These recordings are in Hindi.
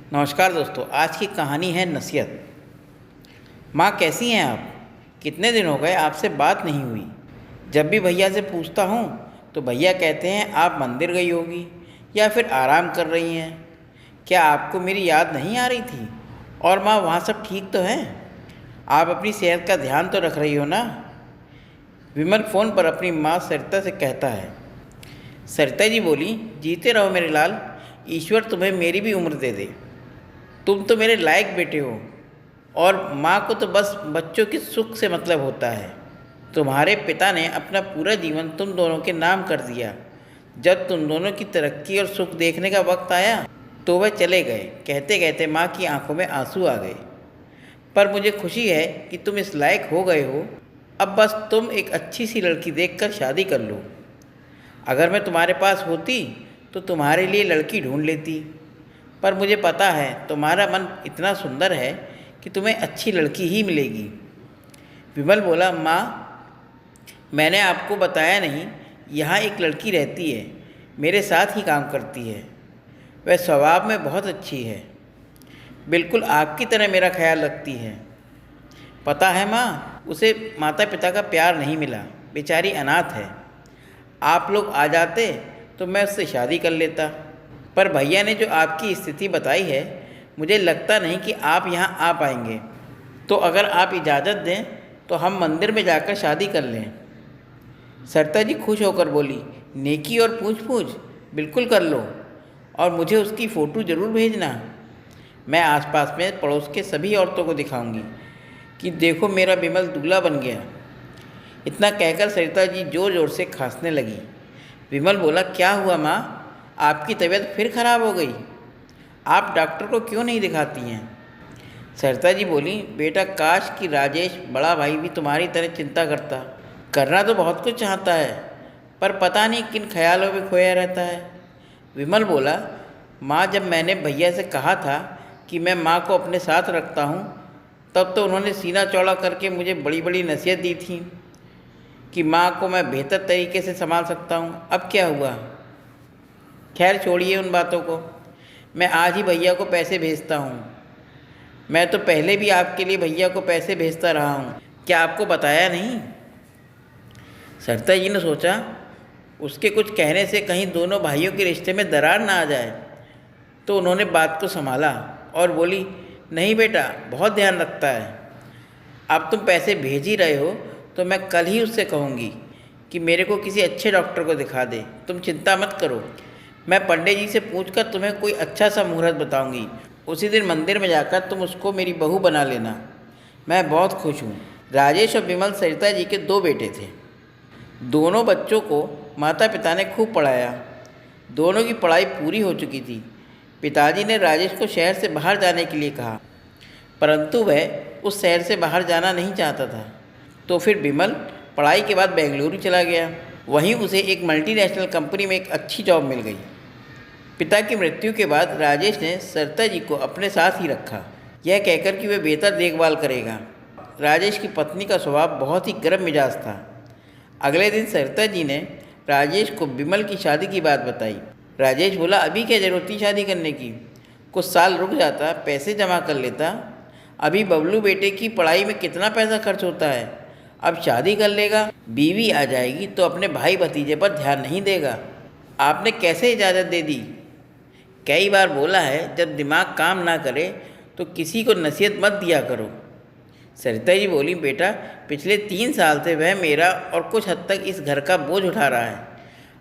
नमस्कार दोस्तों, आज की कहानी है नसीहत। माँ कैसी हैं आप? कितने दिन हो गए आपसे बात नहीं हुई। जब भी भैया से पूछता हूँ तो भैया कहते हैं आप मंदिर गई होगी या फिर आराम कर रही हैं। क्या आपको मेरी याद नहीं आ रही थी? और माँ वहाँ सब ठीक तो हैं? आप अपनी सेहत का ध्यान तो रख रही हो ना? विमल फ़ोन पर अपनी माँ सरिता से कहता है। सरिता जी बोली, जीते रहो मेरे लाल, ईश्वर तुम्हें मेरी भी उम्र दे दे। तुम तो मेरे लायक बेटे हो और माँ को तो बस बच्चों के सुख से मतलब होता है। तुम्हारे पिता ने अपना पूरा जीवन तुम दोनों के नाम कर दिया। जब तुम दोनों की तरक्की और सुख देखने का वक्त आया तो वह चले गए। कहते कहते माँ की आंखों में आंसू आ गए। पर मुझे खुशी है कि तुम इस लायक हो गए हो। अब बस तुम एक अच्छी सी लड़की देखकर शादी कर लो। अगर मैं तुम्हारे पास होती तो तुम्हारे लिए लड़की ढूंढ लेती, पर मुझे पता है तुम्हारा मन इतना सुंदर है कि तुम्हें अच्छी लड़की ही मिलेगी। विमल बोला, माँ मैंने आपको बताया नहीं, यहाँ एक लड़की रहती है, मेरे साथ ही काम करती है। वह स्वभाव में बहुत अच्छी है, बिल्कुल आपकी तरह मेरा ख्याल रखती है। पता है माँ, उसे माता पिता का प्यार नहीं मिला, बेचारी अनाथ है। आप लोग आ जाते तो मैं उससे शादी कर लेता, पर भैया ने जो आपकी स्थिति बताई है, मुझे लगता नहीं कि आप यहाँ आ पाएंगे। तो अगर आप इजाज़त दें तो हम मंदिर में जाकर शादी कर लें। सरिता जी खुश होकर बोली, नेकी और पूछ पूछ बिल्कुल कर लो, और मुझे उसकी फ़ोटो ज़रूर भेजना। मैं आसपास में पड़ोस के सभी औरतों को दिखाऊंगी कि देखो मेरा विमल दूल्हा बन गया। इतना कहकर सरिता जी ज़ोर ज़ोर से खांसने लगी। विमल बोला, क्या हुआ माँ, आपकी तबीयत फिर खराब हो गई? आप डॉक्टर को क्यों नहीं दिखाती हैं? सरिता जी बोली, बेटा काश कि राजेश बड़ा भाई भी तुम्हारी तरह चिंता करता। करना तो बहुत कुछ चाहता है, पर पता नहीं किन ख्यालों में खोया रहता है। विमल बोला, माँ जब मैंने भैया से कहा था कि मैं माँ को अपने साथ रखता हूँ, तब तो उन्होंने सीना चौड़ा करके मुझे बड़ी बड़ी नसीहत दी थी कि माँ को मैं बेहतर तरीके से संभाल सकता हूँ। अब क्या हुआ? खैर छोड़िए उन बातों को। मैं आज ही भैया को पैसे भेजता हूँ। मैं तो पहले भी आपके लिए भैया को पैसे भेजता रहा हूँ, क्या आपको बताया नहीं? सरिता जी ने सोचा उसके कुछ कहने से कहीं दोनों भाइयों के रिश्ते में दरार ना आ जाए, तो उन्होंने बात को संभाला और बोली, नहीं बेटा, बहुत ध्यान रखता है। अब तुम पैसे भेज ही रहे हो तो मैं कल ही उससे कहूँगी कि मेरे को किसी अच्छे डॉक्टर को दिखा दे। तुम चिंता मत करो, मैं पंडित जी से पूछकर तुम्हें कोई अच्छा सा मुहूर्त बताऊंगी। उसी दिन मंदिर में जाकर तुम उसको मेरी बहू बना लेना। मैं बहुत खुश हूँ। राजेश और विमल सरिता जी के दो बेटे थे। दोनों बच्चों को माता पिता ने खूब पढ़ाया। दोनों की पढ़ाई पूरी हो चुकी थी। पिताजी ने राजेश को शहर से बाहर जाने के लिए कहा, परंतु वह उस शहर से बाहर जाना नहीं चाहता था। तो फिर विमल पढ़ाई के बाद बेंगलुरु चला गया। वहीं उसे एक मल्टीनेशनल कंपनी में एक अच्छी जॉब मिल गई। पिता की मृत्यु के बाद राजेश ने सरिता जी को अपने साथ ही रखा, यह कहकर कि वह बेहतर देखभाल करेगा। राजेश की पत्नी का स्वभाव बहुत ही गर्म मिजाज था। अगले दिन सरिता जी ने राजेश को विमल की शादी की बात बताई। राजेश बोला, अभी क्या जरूरत थी शादी करने की? कुछ साल रुक जाता, पैसे जमा कर लेता। अभी बबलू बेटे की पढ़ाई में कितना पैसा खर्च होता है। अब शादी कर लेगा, बीवी आ जाएगी तो अपने भाई भतीजे पर ध्यान नहीं देगा। आपने कैसे इजाज़त दे दी? कई बार बोला है, जब दिमाग काम ना करे तो किसी को नसीहत मत दिया करो। सरिता जी बोली, बेटा पिछले 3 साल से वह मेरा और कुछ हद तक इस घर का बोझ उठा रहा है।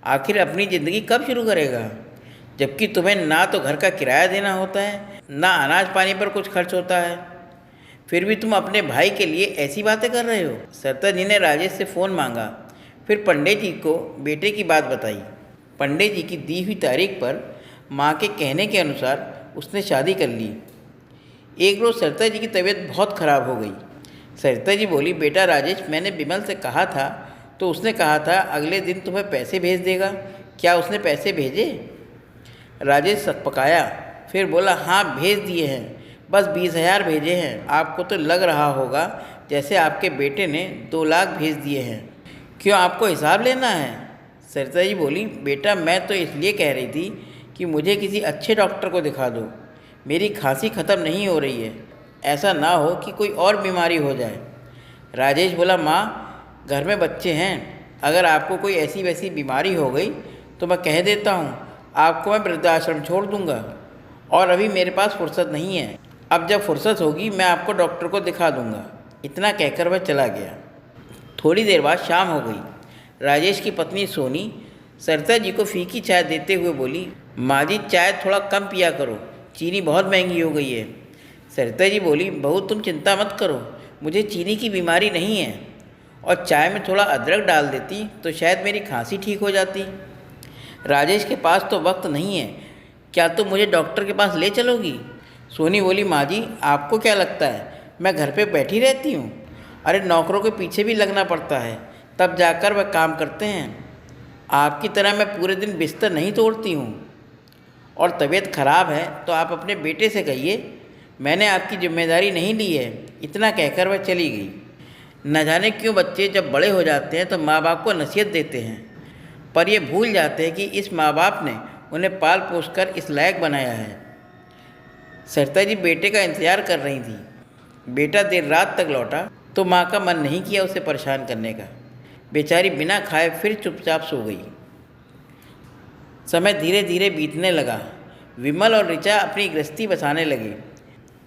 आखिर अपनी ज़िंदगी कब शुरू करेगा? जबकि तुम्हें ना तो घर का किराया देना होता है, ना अनाज पानी पर कुछ खर्च होता है। फिर भी तुम अपने भाई के लिए ऐसी बातें कर रहे हो। सरिता जी ने राजेश से फ़ोन मांगा, फिर पंडित जी को बेटे की बात बताई। पंडित जी की दी हुई तारीख पर माँ के कहने के अनुसार उसने शादी कर ली। एक रोज़ सरिता जी की तबीयत बहुत ख़राब हो गई। सरिता जी बोली, बेटा राजेश, मैंने विमल से कहा था तो उसने कहा था अगले दिन तुम्हें पैसे भेज देगा। क्या उसने पैसे भेजे? राजेश सकपकाया, फिर बोला, हाँ भेज दिए हैं, बस 20,000 भेजे हैं। आपको तो लग रहा होगा जैसे आपके बेटे ने 2 लाख भेज दिए हैं। क्यों, आपको हिसाब लेना है? सरिता जी बोली, बेटा मैं तो इसलिए कह रही थी कि मुझे किसी अच्छे डॉक्टर को दिखा दो। मेरी खांसी ख़त्म नहीं हो रही है, ऐसा ना हो कि कोई और बीमारी हो जाए। राजेश बोला, माँ घर में बच्चे हैं, अगर आपको कोई ऐसी वैसी बीमारी हो गई तो मैं कह देता हूँ, आपको मैं वृद्धाश्रम छोड़ दूँगा, और अभी मेरे पास फुर्सत नहीं है। अब जब फुर्सत होगी मैं आपको डॉक्टर को दिखा दूँगा। इतना कहकर वह चला गया। थोड़ी देर बाद शाम हो गई। राजेश की पत्नी सोनी सरिता जी को फीकी चाय देते हुए बोली, माँ जी चाय थोड़ा कम पिया करो, चीनी बहुत महंगी हो गई है। सरिता जी बोली, बहू तुम चिंता मत करो, मुझे चीनी की बीमारी नहीं है, और चाय में थोड़ा अदरक डाल देती तो शायद मेरी खांसी ठीक हो जाती। राजेश के पास तो वक्त नहीं है, क्या तुम मुझे डॉक्टर के पास ले चलोगी? सोनी बोली, माँ जी आपको क्या लगता है मैं घर पे बैठी रहती हूँ? अरे नौकरों के पीछे भी लगना पड़ता है, तब जाकर वह काम करते हैं। आपकी तरह मैं पूरे दिन बिस्तर नहीं तोड़ती हूँ। और तबीयत खराब है तो आप अपने बेटे से कहिए, मैंने आपकी जिम्मेदारी नहीं ली है। इतना कहकर वह चली गई। न जाने क्यों बच्चे जब बड़े हो जाते हैं तो माँ बाप को नसीहत देते हैं, पर ये भूल जाते हैं कि इस माँ बाप ने उन्हें पाल पोस कर इस लायक बनाया है। सरिता जी बेटे का इंतज़ार कर रही थी। बेटा देर रात तक लौटा तो माँ का मन नहीं किया उसे परेशान करने का। बेचारी बिना खाए फिर चुपचाप सो गई। समय धीरे धीरे बीतने लगा। विमल और ऋचा अपनी गृहस्थी बसाने लगे।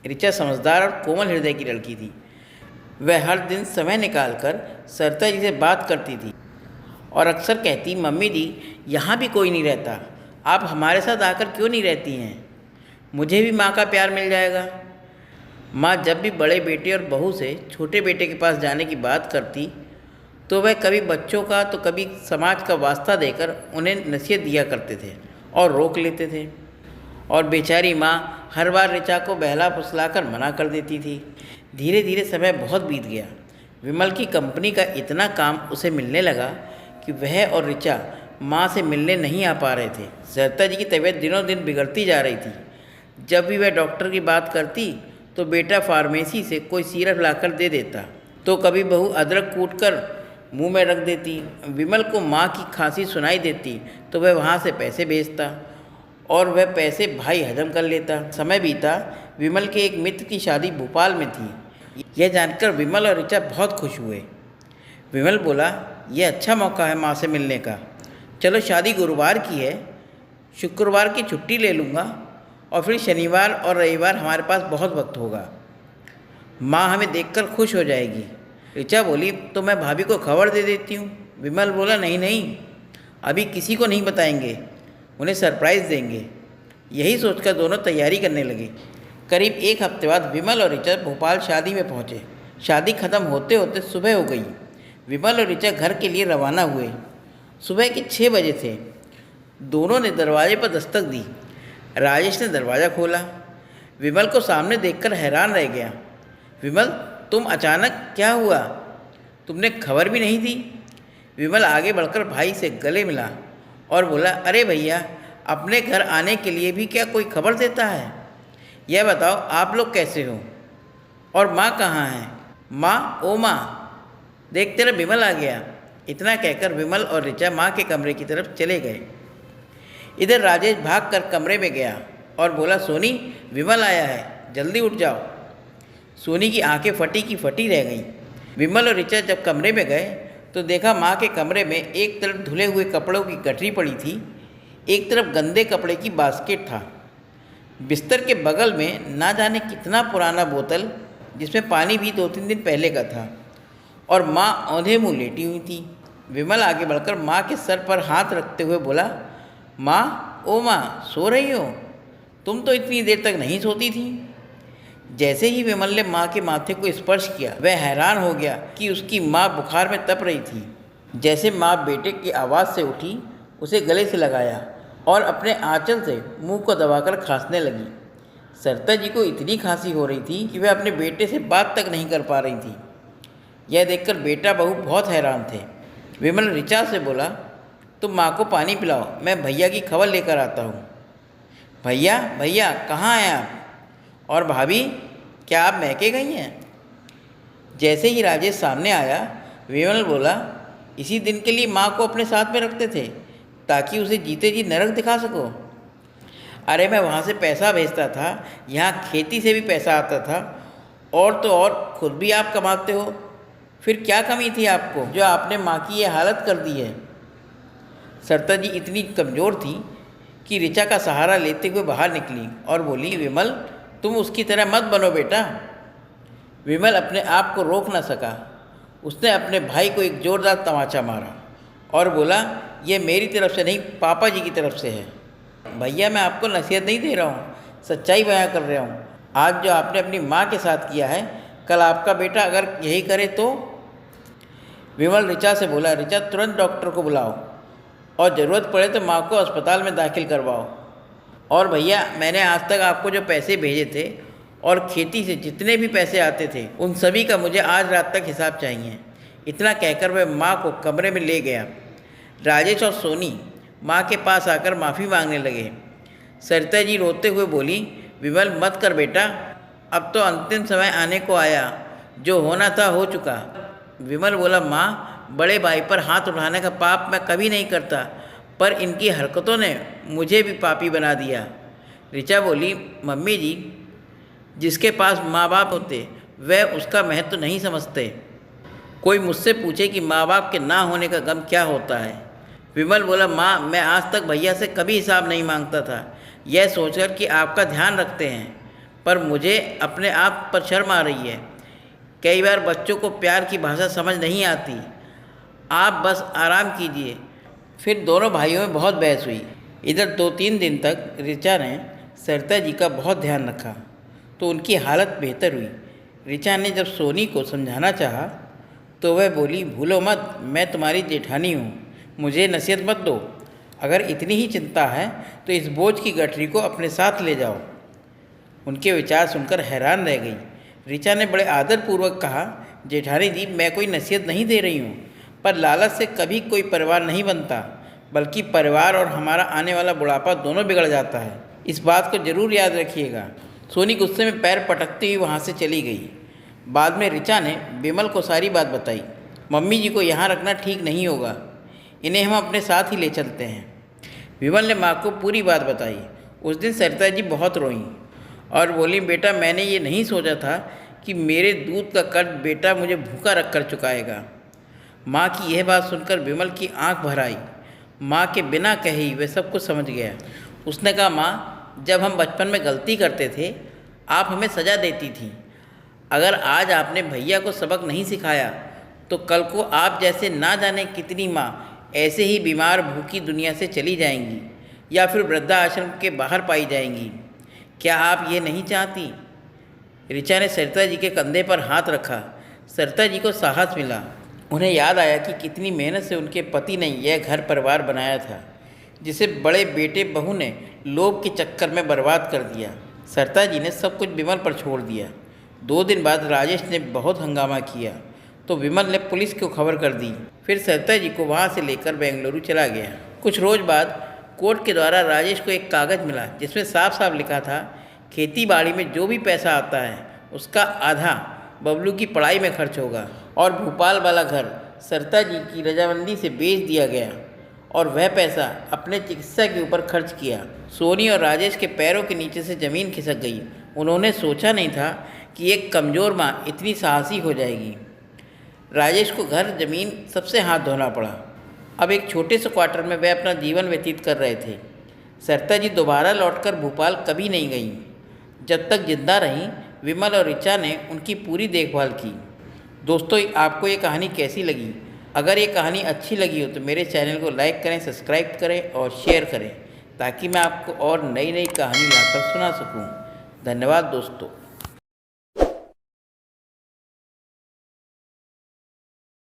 ऋचा समझदार और कोमल हृदय की लड़की थी। वह हर दिन समय निकालकर सरिता जी से बात करती थी और अक्सर कहती, मम्मी जी यहाँ भी कोई नहीं रहता, आप हमारे साथ आकर क्यों नहीं रहती हैं? मुझे भी माँ का प्यार मिल जाएगा। माँ जब भी बड़े बेटे और बहू से छोटे बेटे के पास जाने की बात करती तो वह कभी बच्चों का तो कभी समाज का वास्ता देकर उन्हें नसीहत दिया करते थे और रोक लेते थे। और बेचारी माँ हर बार ऋचा को बहला फुसलाकर मना कर देती थी। धीरे धीरे समय बहुत बीत गया। विमल की कंपनी का इतना काम उसे मिलने लगा कि वह और ऋचा माँ से मिलने नहीं आ पा रहे थे। सरिता जी की तबीयत दिनों दिन बिगड़ती जा रही थी। जब भी वह डॉक्टर की बात करती तो बेटा फार्मेसी से कोई सिरप लाकर दे देता, तो कभी बहू अदरक कूटकर मुंह में रख देती। विमल को माँ की खांसी सुनाई देती तो वह वहाँ से पैसे भेजता और वह पैसे भाई हजम कर लेता। समय बीता। विमल के एक मित्र की शादी भोपाल में थी। यह जानकर विमल और ऋचा बहुत खुश हुए। विमल बोला, यह अच्छा मौका है माँ से मिलने का। चलो शादी गुरुवार की है, शुक्रवार की छुट्टी ले लूँगा और फिर शनिवार और रविवार हमारे पास बहुत वक्त होगा। माँ हमें देखकर खुश हो जाएगी। ऋचा बोली, तो मैं भाभी को खबर दे देती हूँ। विमल बोला, नहीं नहीं, अभी किसी को नहीं बताएंगे, उन्हें सरप्राइज़ देंगे। यही सोचकर दोनों तैयारी करने लगे। करीब एक हफ्ते बाद विमल और ऋचा भोपाल शादी में पहुँचे। शादी खत्म होते होते सुबह हो गई। विमल और ऋचा घर के लिए रवाना हुए। सुबह के 6 बजे थे। दोनों ने दरवाजे पर दस्तक दी। राजेश ने दरवाज़ा खोला। विमल को सामने देखकर हैरान रह गया। विमल, तुम अचानक, क्या हुआ? तुमने खबर भी नहीं दी? विमल आगे बढ़कर भाई से गले मिला और बोला, अरे भैया, अपने घर आने के लिए भी क्या कोई खबर देता है? यह बताओ आप लोग कैसे हो और माँ कहाँ है? माँ, ओ माँ, देख तेरा विमल आ गया। इतना कहकर विमल और ऋचा माँ के कमरे की तरफ चले गए। इधर राजेश भागकर कमरे में गया और बोला, सोनी, विमल आया है, जल्दी उठ जाओ। सोनी की आंखें फटी की फटी रह गईं। विमल और ऋचा जब कमरे में गए तो देखा माँ के कमरे में एक तरफ धुले हुए कपड़ों की गठरी पड़ी थी, एक तरफ गंदे कपड़े की बास्केट था। बिस्तर के बगल में ना जाने कितना पुराना बोतल जिसमें पानी भी 2-3 दिन पहले का था, और माँ औंधे मुँह लेटी हुई थी। विमल आगे बढ़कर माँ के सर पर हाथ रखते हुए बोला, माँ, ओ माँ, सो रही हो? तुम तो इतनी देर तक नहीं सोती थी। जैसे ही विमल ने माँ के माथे को स्पर्श किया, वह हैरान हो गया कि उसकी माँ बुखार में तप रही थी। जैसे माँ बेटे की आवाज़ से उठी, उसे गले से लगाया और अपने आंचल से मुंह को दबाकर खांसने लगी। सरिता जी को इतनी खांसी हो रही थी कि वह अपने बेटे से बात तक नहीं कर पा रही थी। यह देखकर बेटा बहू बहुत हैरान थे। विमल ऋचा से बोला, तुम माँ को पानी पिलाओ, मैं भैया की खबर लेकर आता हूँ। भैया, भैया, कहाँ हैं आप? और भाभी, क्या आप मैके गई हैं? जैसे ही राजेश सामने आया, विमल बोला, इसी दिन के लिए माँ को अपने साथ में रखते थे ताकि उसे जीते जी नरक दिखा सको। अरे मैं वहाँ से पैसा भेजता था, यहाँ खेती से भी पैसा आता था, और तो और खुद भी आप कमाते हो, फिर क्या कमी थी आपको जो आपने माँ की ये हालत कर दी है। सरिता जी इतनी कमज़ोर थी कि ऋचा का सहारा लेते हुए बाहर निकली और बोली, विमल तुम उसकी तरह मत बनो बेटा। विमल अपने आप को रोक न सका। उसने अपने भाई को एक ज़ोरदार तमाचा मारा और बोला, ये मेरी तरफ से नहीं, पापा जी की तरफ से है। भैया मैं आपको नसीहत नहीं दे रहा हूँ, सच्चाई बयां कर रहा हूँ। आज जो आपने अपनी माँ के साथ किया है, कल आपका बेटा अगर यही करे तो। विमल ऋचा से बोला, ऋचा तुरंत डॉक्टर को बुलाओ और ज़रूरत पड़े तो माँ को अस्पताल में दाखिल करवाओ। और भैया मैंने आज तक आपको जो पैसे भेजे थे और खेती से जितने भी पैसे आते थे, उन सभी का मुझे आज रात तक हिसाब चाहिए। इतना कहकर वह माँ को कमरे में ले गया। राजेश और सोनी माँ के पास आकर माफ़ी मांगने लगे। सरिता जी रोते हुए बोली, विमल मत कर बेटा, अब तो अंतिम समय आने को आया, जो होना था हो चुका। विमल बोला, माँ बड़े भाई पर हाथ उठाने का पाप मैं कभी नहीं करता, पर इनकी हरकतों ने मुझे भी पापी बना दिया। ऋचा बोली, मम्मी जी, जिसके पास माँ बाप होते वह उसका महत्व नहीं समझते। कोई मुझसे पूछे कि माँ बाप के ना होने का गम क्या होता है। विमल बोला, माँ मैं आज तक भैया से कभी हिसाब नहीं मांगता था, यह सोचकर कि आपका ध्यान रखते हैं, पर मुझे अपने आप पर शर्म आ रही है। कई बार बच्चों को प्यार की भाषा समझ नहीं आती। आप बस आराम कीजिए। फिर दोनों भाइयों में बहुत बहस हुई। इधर 2-3 दिन तक ऋचा ने सरिता जी का बहुत ध्यान रखा तो उनकी हालत बेहतर हुई। ऋचा ने जब सोनी को समझाना चाहा तो वह बोली, भूलो मत, मैं तुम्हारी जेठानी हूँ, मुझे नसीहत मत दो। अगर इतनी ही चिंता है तो इस बोझ की गठरी को अपने साथ ले जाओ। उनके विचार सुनकर हैरान रह गई। ऋचा ने बड़े आदरपूर्वक कहा, जेठानी जी मैं कोई नसीहत नहीं दे रही हूँ, पर लालच से कभी कोई परिवार नहीं बनता, बल्कि परिवार और हमारा आने वाला बुढ़ापा दोनों बिगड़ जाता है। इस बात को जरूर याद रखिएगा। सोनी गुस्से में पैर पटकती हुई वहाँ से चली गई। बाद में ऋचा ने विमल को सारी बात बताई। मम्मी जी को यहाँ रखना ठीक नहीं होगा, इन्हें हम अपने साथ ही ले चलते हैं। विमल ने माँ को पूरी बात बताई। उस दिन सरिता जी बहुत रोईं और बोली, बेटा मैंने ये नहीं सोचा था कि मेरे दूध का कर्ज बेटा मुझे भूखा रख कर चुकाएगा। माँ की यह बात सुनकर विमल की आंख भर आई। माँ के बिना कहे ही वह सब कुछ समझ गया। उसने कहा, माँ जब हम बचपन में गलती करते थे आप हमें सज़ा देती थी। अगर आज आपने भैया को सबक नहीं सिखाया तो कल को आप जैसे ना जाने कितनी माँ ऐसे ही बीमार भूखी दुनिया से चली जाएंगी या फिर वृद्धा आश्रम के बाहर पाई जाएंगी। क्या आप ये नहीं चाहती? ऋचा ने सरिता जी के कंधे पर हाथ रखा। सरिता जी को साहस मिला। उन्हें याद आया कि कितनी मेहनत से उनके पति ने यह घर परिवार बनाया था, जिसे बड़े बेटे बहू ने लोभ के चक्कर में बर्बाद कर दिया। सरिता जी ने सब कुछ विमल पर छोड़ दिया। 2 दिन बाद राजेश ने बहुत हंगामा किया तो विमल ने पुलिस को खबर कर दी। फिर सरिता जी को वहाँ से लेकर बेंगलुरु चला गया। कुछ रोज बाद कोर्ट के द्वारा राजेश को एक कागज़ मिला जिसमें साफ साफ लिखा था, खेती बाड़ी में जो भी पैसा आता है उसका आधा बबलू की पढ़ाई में खर्च होगा। और भोपाल वाला घर सरिता जी की रजामंदी से बेच दिया गया और वह पैसा अपने चिकित्सा के ऊपर खर्च किया। सोनी और राजेश के पैरों के नीचे से ज़मीन खिसक गई। उन्होंने सोचा नहीं था कि एक कमज़ोर माँ इतनी साहसी हो जाएगी। राजेश को घर ज़मीन सबसे हाथ धोना पड़ा। अब एक छोटे से क्वार्टर में वह अपना जीवन व्यतीत कर रहे थे। सरिता जी दोबारा लौटकर भोपाल कभी नहीं गईं। जब तक जिंदा रहीं विमल और ऋचा ने उनकी पूरी देखभाल की। दोस्तों आपको ये कहानी कैसी लगी? अगर ये कहानी अच्छी लगी हो तो मेरे चैनल को लाइक करें, सब्सक्राइब करें और शेयर करें ताकि मैं आपको और नई नई कहानी लाकर सुना सकूं। धन्यवाद दोस्तों।